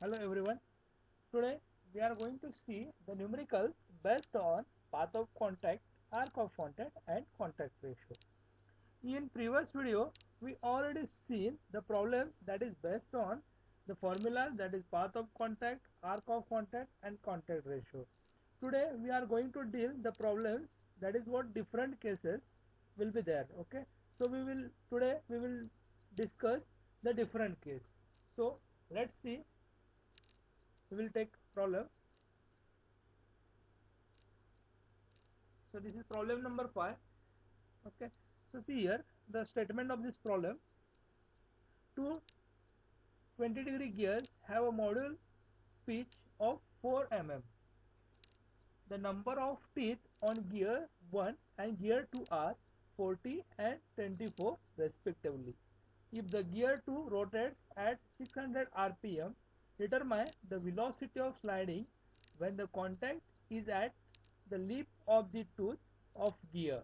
Hello everyone. Today we are going to see the numericals based on path of contact, arc of contact and contact ratio. In previous video we already seen the problem that is based on the formula that is path of contact, arc of contact and contact ratio. Today we are going to deal the problems that is what different cases will be there. Okay. So we will discuss the different case. So let's see, we will take problem. So this is problem number 5. Okay, so see here the statement of this problem. Two 20-degree gears have a module pitch of 4 mm. The number of teeth on gear 1 and gear 2 are 40 and 24 respectively. If the gear 2 rotates at 600 rpm, determine the velocity of sliding when the contact is at the lip of the tooth of gear.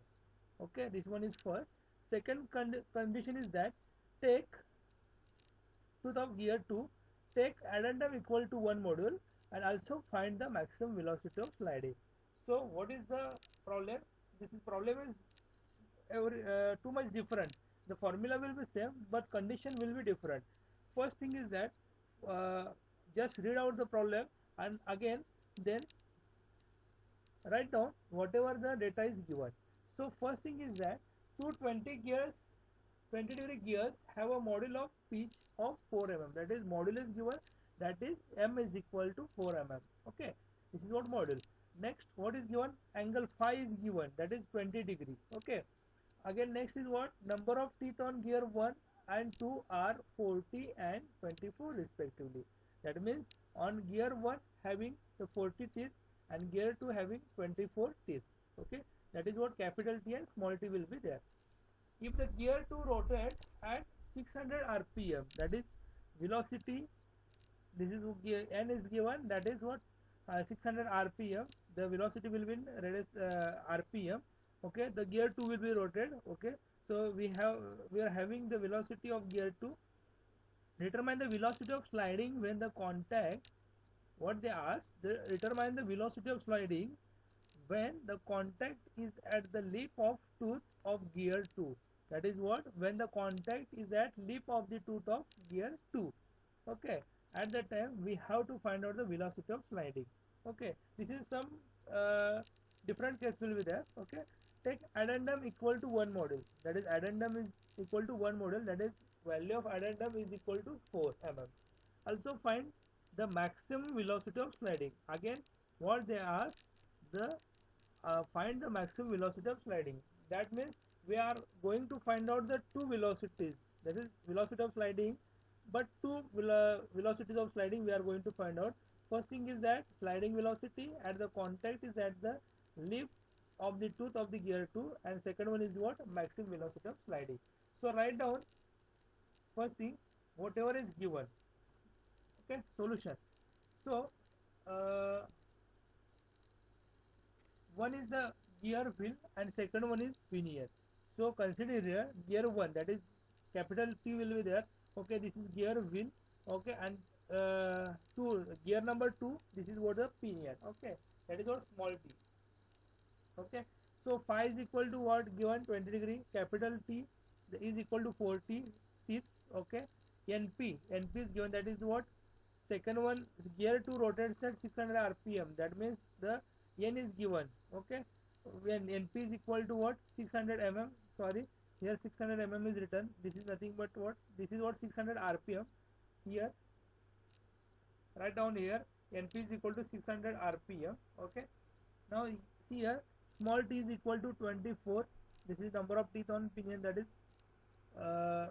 Okay, this one is first. Second condition is that take tooth of gear 2, take addendum equal to 1 module and also find the maximum velocity of sliding. So what is the problem? This is problem is too much different. The formula will be same but condition will be different. First thing is that just read out the problem and again then write down whatever the data is given. So first thing is that two 20-degree gears have a module of pitch of 4 mm. That is module is given, that is m is equal to 4 mm. Okay, this is what module. Next, what is given? Angle phi is given, that is 20 degree. Okay, again next is what? Number of teeth on gear 1 and 2 are 40 and 24 respectively. That means on gear 1 having the 40 teeth and gear 2 having 24 teeth. Okay, that is what capital T and small t will be there. If the gear 2 rotates at 600 rpm, that is velocity, this is n is given, that is what 600 rpm, the velocity will be in rpm. Okay, the gear 2 will be rotated. Okay, so we are having the velocity of gear 2. Determine the velocity of sliding when the contact, what they ask, they determine the velocity of sliding when the contact is at the lip of tooth of gear 2. That is what? When the contact is at lip of the tooth of gear 2. Okay, at that time we have to find out the velocity of sliding. Okay, this is some different case will be there. Okay, take addendum equal to 1 module, that is addendum is equal to 1 module, that is value of addendum is equal to 4 mm. Also find the maximum velocity of sliding. Again what they ask, the find the maximum velocity of sliding. That means we are going to find out the two velocities, that is velocity of sliding, but two velocities of sliding we are going to find out. First thing is that sliding velocity at the contact is at the lip of the tooth of the gear 2, and second one is what? Maximum velocity of sliding. So write down first thing whatever is given. Okay, solution. So one is the gear wheel and second one is pinion. So consider here gear 1, that is capital P will be there. Okay, this is gear wheel. Okay, and 2 gear number 2, this is what the pinion. Okay, that is what small t. Okay, so phi is equal to what given? 20 degree. Capital T is equal to 40 teeth. Okay, NP is given, that is what? Second one, gear 2 rotates at 600 rpm, that means the n is given. Okay, when NP is equal to what? 600 mm. Sorry, here 600 mm is written, this is nothing but what? This is what? 600 rpm. Here write down here NP is equal to 600 rpm. Okay, now see here small t is equal to 24. This is number of teeth on pinion, that is uh,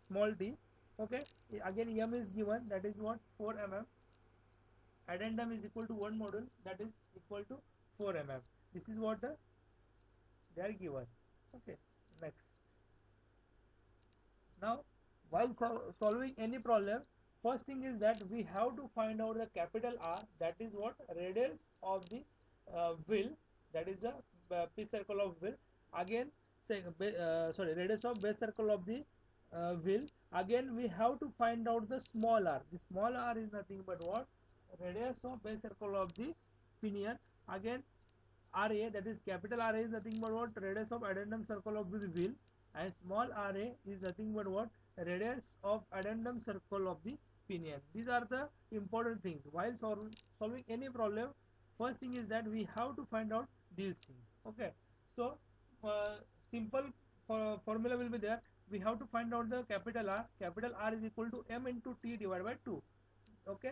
small t. Okay, again m is given, that is what? 4 mm. Addendum is equal to 1 module, that is equal to 4 mm. This is what they are given. Okay, next. Now while solving any problem, first thing is that we have to find out the capital R, that is what? Radius of the wheel, that is the P circle of wheel. Again radius of base circle of the wheel. Again we have to find out the small r. The small r is nothing but what? Radius of base circle of the pinion. Again Ra, that is capital Ra, is nothing but what? Radius of addendum circle of the wheel. And small ra is nothing but what? Radius of addendum circle of the pinion. These are the important things while solving any problem. First thing is that we have to find out these things. Okay, so uh, simple formula will be there. We have to find out the capital R. Capital R is equal to m into t divided by 2. Okay,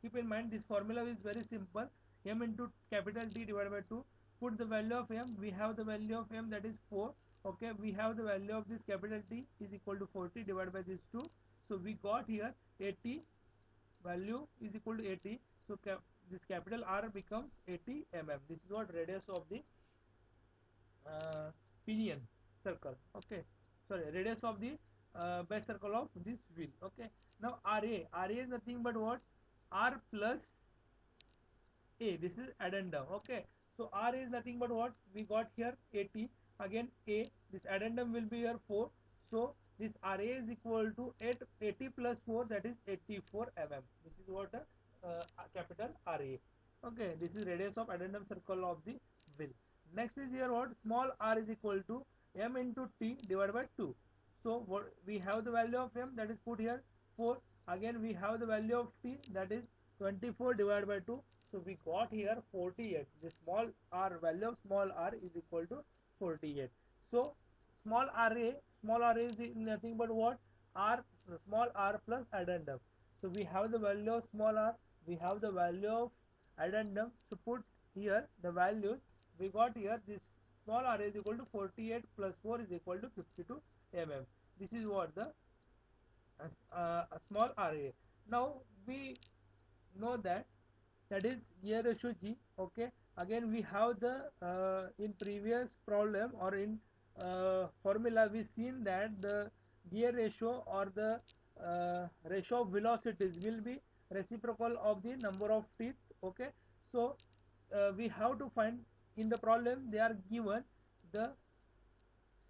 keep in mind this formula is very simple. M into capital T divided by 2. Put the value of m. We have the value of m, that is 4. Okay, we have the value of this capital T is equal to 40 divided by this 2. So we got here 80, value is equal to 80. So this capital R becomes 80 mm. This is what radius of the uh, pinion circle. Okay, sorry, radius of the base circle of this wheel. Okay, now Ra is nothing but what? R plus A, this is addendum. Okay, so R is nothing but what? We got here 80. Again A, this addendum will be here 4. So this RA is equal to 80 plus 4, that is 84 mm. This is what capital RA. Okay, this is radius of addendum circle of the wheel. Next is here what? Small r is equal to m into t divided by 2. So what we have the value of m, that is put here 4. Again we have the value of t, that is 24 divided by 2. So we got here 48. The small value of small r is equal to 48. So small r is nothing but what? R, small r plus addendum. So we have the value of small r, we have the value of addendum. So put here the values. We got here this small r is equal to 48 plus 4 is equal to 52 mm. This is what the a small ra. Now we know that is gear ratio G. Okay, again we have the in previous problem or in formula we seen that the gear ratio or the ratio of velocities will be reciprocal of the number of teeth. Okay, so we have to find, in the problem they are given the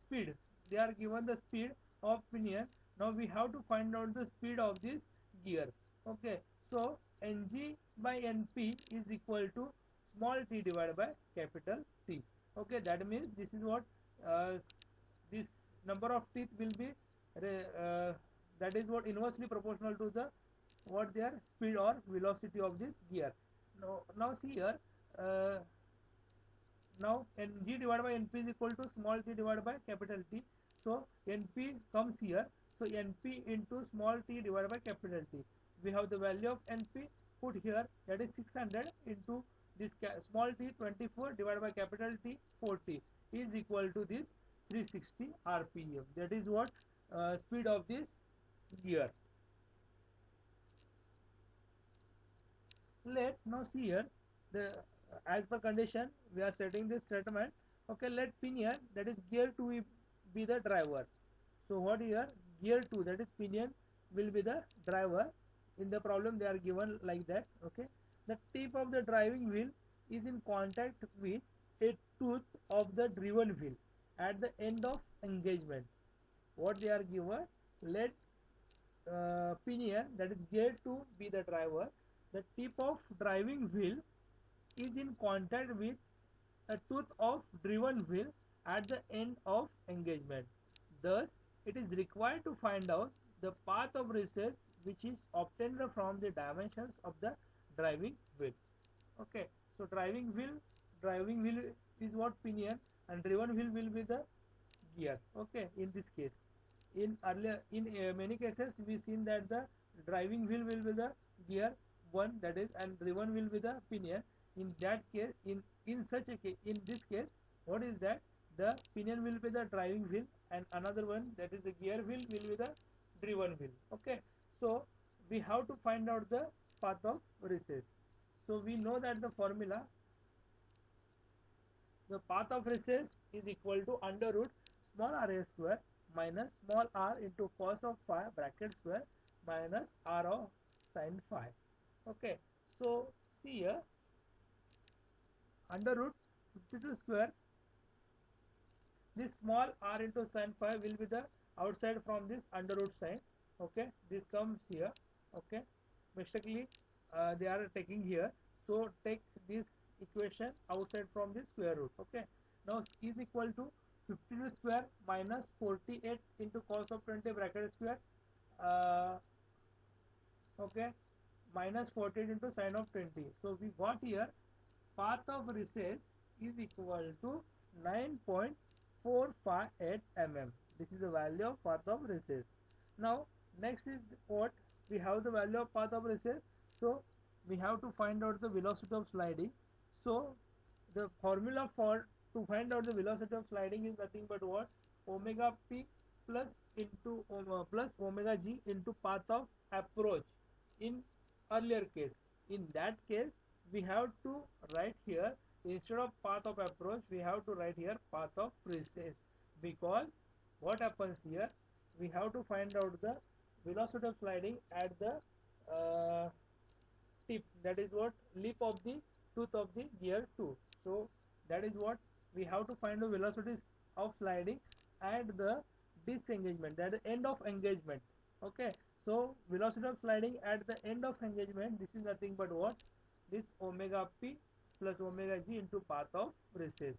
speed, they are given the speed of pinion. Now we have to find out the speed of this gear. Okay, so ng by np is equal to small t divided by capital T. Okay, that means this is what this number of teeth will be that is what inversely proportional to the what their speed or velocity of this gear. Now see here, uh, now Ng divided by Np is equal to small t divided by capital T. So Np comes here. So Np into small t divided by capital T. We have the value of Np put here, that is 600 into this small t 24 divided by capital T 40 is equal to this 360 rpm. That is what speed of this gear. Let now see here the as per condition we are stating this statement. Okay, let pinion, that is gear 2 be the driver. So what here, gear 2, that is pinion, will be the driver. In the problem they are given like that. Okay, the tip of the driving wheel is in contact with a tooth of the driven wheel at the end of engagement. What they are given, let pinion, that is gear 2 be the driver. The tip of driving wheel is in contact with a tooth of driven wheel at the end of engagement. Thus, it is required to find out the path of recess which is obtained from the dimensions of the driving wheel. Okay, so driving wheel is what? Pinion, and driven wheel will be the gear. Okay, in this case, in many cases we seen that the driving wheel will be the gear 1, that is, and driven will be the pinion. In that case, in such a case, in this case, what is that? The pinion will be the driving wheel and another one, that is the gear wheel, will be the driven wheel. Okay, so we have to find out the path of recess. So we know that the formula, the path of recess is equal to under root small r square minus small r into cos of phi bracket square minus r of sin phi. Okay, so see here, under root 52 square, this small r into sin phi will be the outside from this under root sign. Okay, this comes here. Okay, mistakenly they are taking here, so take this equation outside from the square root. Okay, now is equal to 52 square minus 48 into cos of 20 bracket square, uh, okay, minus 48 into sine of 20. So we got here path of recess is equal to 9.458 mm. This is the value of path of recess. Now next is what we have, the value of path of recess. So we have to find out the velocity of sliding. So the formula for to find out the velocity of sliding is nothing but what, omega p plus into plus omega g into path of approach in earlier case. In that case we have to write here, instead of path of approach we have to write here path of recess, because what happens here, we have to find out the velocity of sliding at the tip, that is what, lip of the tooth of the gear 2. So that is what we have to find the velocities of sliding at the disengagement, that is end of engagement. Okay, so velocity of sliding at the end of engagement, this is nothing but what, this omega p plus omega g into path of recess.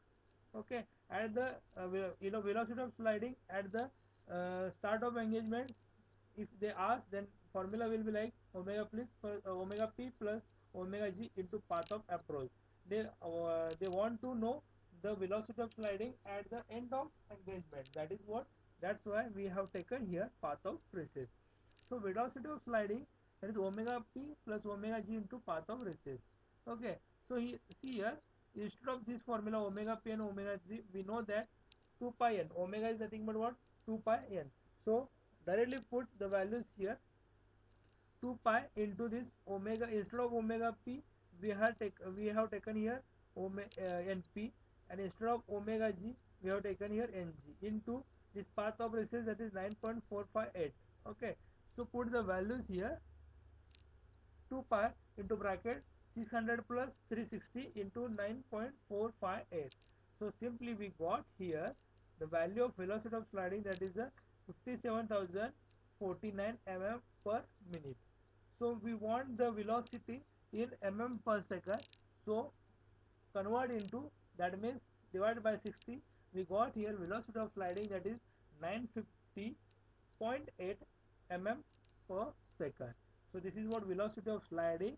Okay, at the velocity of sliding at the start of engagement, if they ask, then formula will be like omega p plus omega g into path of approach. They want to know the velocity of sliding at the end of engagement. That is what, that's why we have taken here path of recess. So velocity of sliding, that is omega p plus omega g into path of recess. Okay, so see here, instead of this formula omega p and omega g, we know that 2 pi n, omega is nothing but what, 2 pi n. So directly put the values here, 2 pi into this omega, instead of omega p we have taken here np, and instead of omega g we have taken here ng into this path of recess, that is 9.458. Okay, so put the values here, 2 pi into bracket 600 plus 360 into 9.458. So simply we got here the value of velocity of sliding, that is 57,049 mm per minute. So we want the velocity in mm per second, so convert into, that means divide by 60, we got here velocity of sliding, that is 950.8 mm per second. So this is what velocity of sliding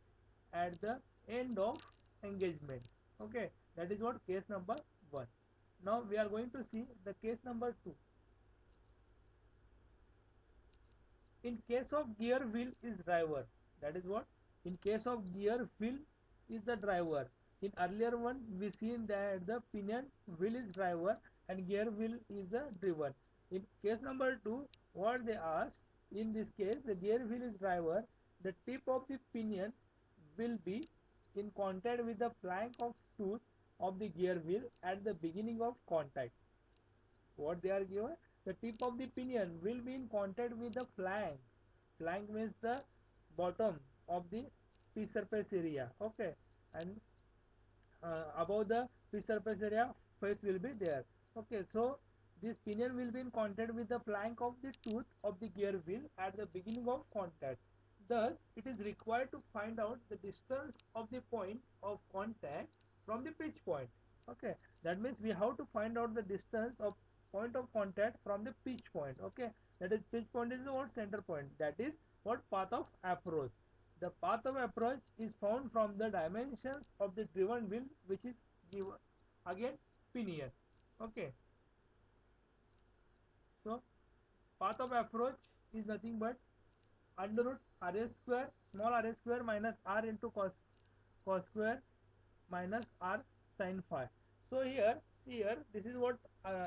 at the end of engagement. Okay, that is what case number 1. Now we are going to see the case number 2. In case of gear wheel is driver, that is what, in case of gear wheel is the driver. In earlier one we seen that the pinion wheel is driver and gear wheel is the driven. In case number 2, what they ask, in this case the gear wheel is driver, the tip of the pinion will be in contact with the flank of tooth of the gear wheel at the beginning of contact. What they are given, the tip of the pinion will be in contact with the flank. Flank means the bottom of the piece surface area. Okay, and above the piece surface area face will be there. Okay, so this pinion will be in contact with the flank of the tooth of the gear wheel at the beginning of contact. Thus it is required to find out the distance of the point of contact from the pitch point. Okay, that means we have to find out the distance of point of contact from the pitch point. Okay, that is, pitch point is what, center point, that is what, path of approach. The path of approach is found from the dimensions of the driven wheel, which is given again pinion. Okay, so path of approach is nothing but under root rs square, small rs square minus r into cos square minus r sin phi. So here, see here, this is what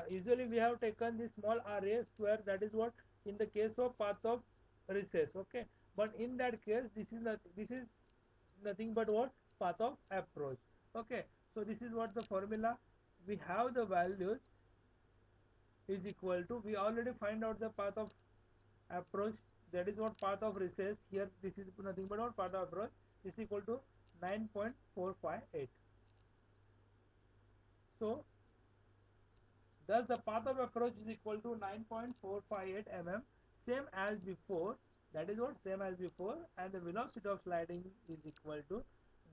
usually we have taken the small ra square, that is what, in the case of path of recess. Okay, but in that case this is nothing but what, path of approach. Okay, so this is what the formula, we have the values is equal to, we already find out the path of approach, that is what, path of recess, here this is nothing but what, path of approach is equal to 9.458. So Thus the path of approach is equal to 9.458 mm, same as before. That is what, same as before, and the velocity of sliding is equal to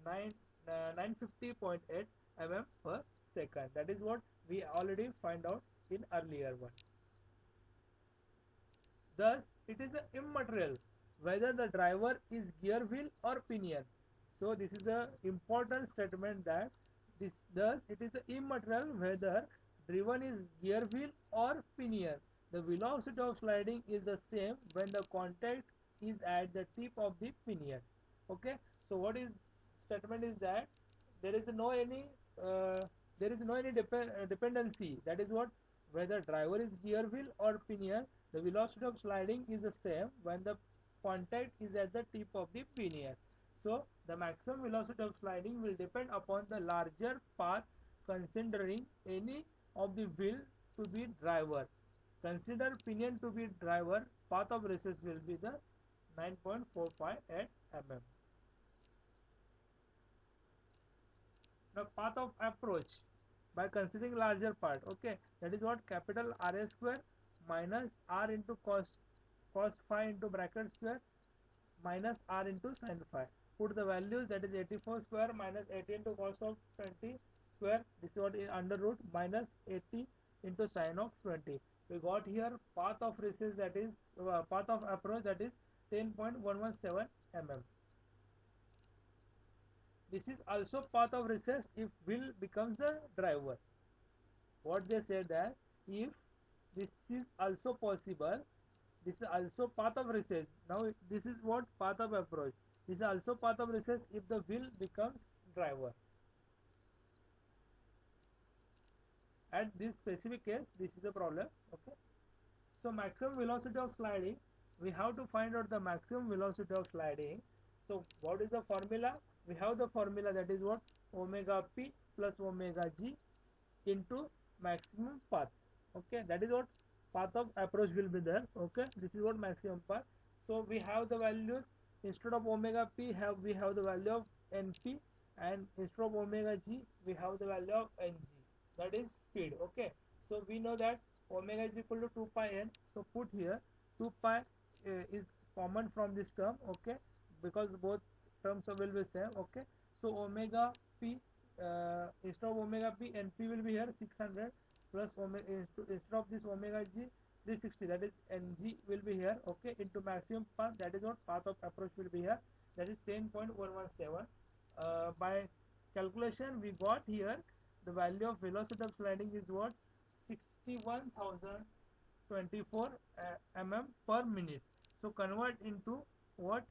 950.8 mm per second. That is what we already find out in earlier one. Thus, it is immaterial whether the driver is gear wheel or pinion. So this is a important statement, that thus it is immaterial whether driven is gear wheel or pinion. The velocity of sliding is the same when the contact is at the tip of the pinion. Okay. So what is statement is that there is no any uh, dependency. That is what, whether driver is gear wheel or pinion, the velocity of sliding is the same when the contact is at the tip of the pinion. So the maximum velocity of sliding will depend upon the larger path, considering any of the wheel to be driver. Consider pinion to be driver, path of recess will be the 9.45 at mm. Now path of approach, by considering larger part, okay, that is what, capital RA square minus R into cos phi into bracket square minus R into sin phi. Put the values, that is 84 square minus 80 into cos of 20 square, this is what is under root, minus 80 into sin of 20. We got here path of recess, that is path of approach, that is 10.117 mm. This is also path of recess if wheel becomes the driver. What they said, that if this is also possible, this is also path of recess. Now this is what, path of approach. This is also path of recess if the wheel becomes driver. At this specific case, this is a problem. Okay. So maximum velocity of sliding, we have to find out the maximum velocity of sliding. So what is the formula? We have the formula, that is what, omega p plus omega g into maximum path. Okay, that is what, path of approach will be there. Okay, this is what maximum path. So we have the values, instead of omega p we have the value of np, and instead of omega g we have the value of ng, that is speed. Okay, so we know that omega is equal to 2 pi n, so put here 2 pi is common from this term. Okay, because both terms will be same. Okay, so omega p, instead of omega p, np will be here 600 plus omega, instead of this omega g 360, that is ng will be here. Okay, into maximum path, that is what, path of approach will be here, that is 10.117. By calculation we got here the value of velocity of sliding is what, 61,024 mm per minute. So convert into what,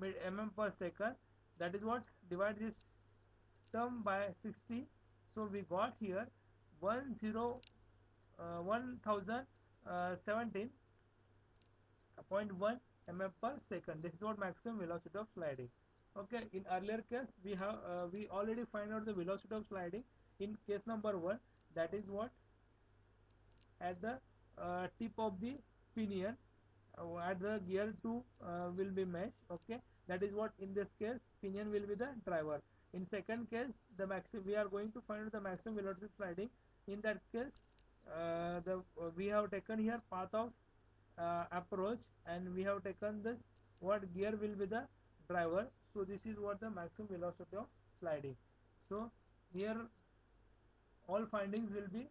mm per second, that is what, divide this term by 60. So we got here 1017.1 mm per second. This is what maximum velocity of sliding. Okay, in earlier case we already find out the velocity of sliding in case number 1, that is what, at the tip of the pinion, at the gear 2 will be mesh. Okay, that is what, in this case pinion will be the driver. In second case, the maximum, we are going to find the maximum velocity sliding. In that case, we have taken here path of approach, and we have taken this, what, gear will be the driver. So this is what the maximum velocity of sliding. So here all findings will be,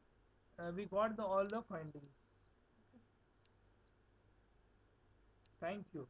we got all the findings. Thank you.